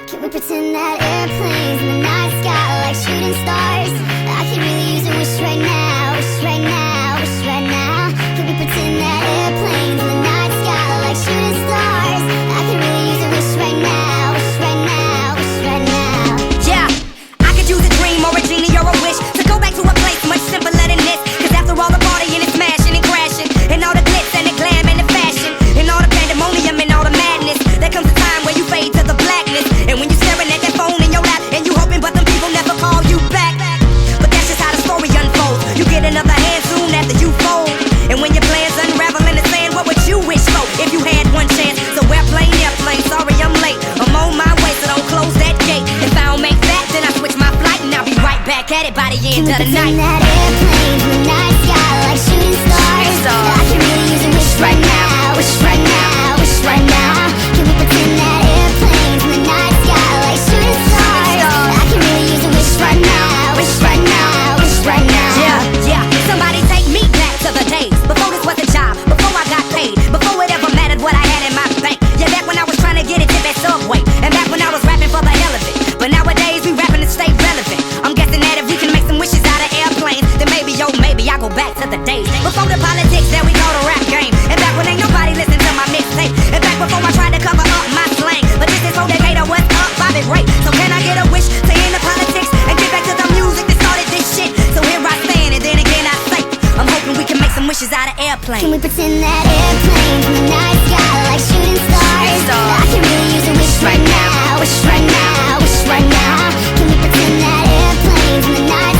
Can we pretend that airplanes in the night sky are like shooting stars? I could really use a wish right now, wish right now, wish right now. Can we pretend that airplanes in the night sky are like shooting stars? I could really use a wish right now, wish right now, wish right now. Yeah, I could use a dream or a genie or a wish to go back to a place much simpler than this. Cause after all the partying and smashing and crashing, and all the glitz and the glam and the fashion, and all the pandemonium and all the madness, there comes a time where you fade to the blackness. And when you're staring at that phone in your lap and you hoping but them people never call you back. But that's just how the story unfolds. You get another hand soon after you fold. And when your plans unravel in the sand, what would you wish for if you had one chance? So airplane, sorry I'm late, I'm on my way, so don't close that gate. If I don't make that, then I switch my flight and I'll be right back at it by the end of the night. Can we pretend that airplanes in the night sky are like shooting stars? I can really use a wish right now, wish right now, wish right now. Can we pretend that airplanes in the night sky are like shooting stars? I can really use a wish right now, wish right now, wish right now. Yeah, somebody take me back to the days before this was a job, before I got paid, before it ever mattered what I had in my bank. Yeah, back when I was trying to get a tip at Subway, and back when I was rapping for the hell of it. But nowadays we rapping to stay relevant. I'm guessing that if we can make some wishes out of airplanes, then maybe, oh maybe I go back to the days before the politics that we call the rap game, and back when ain't nobody listened to my mixtape, and back before I tried to cover up my slang. But this is for Decatur, what's up, Bobby Ray? So can I get a wish to end the politics and get back to the music that started this shit? So here I stand, and then again I say, I'm hoping we can make some wishes out of airplanes. Can we pretend that airplanes in the night sky are like shooting stars? I can really use a wish right now, wish right now, wish right now. Can we pretend that airplanes in the night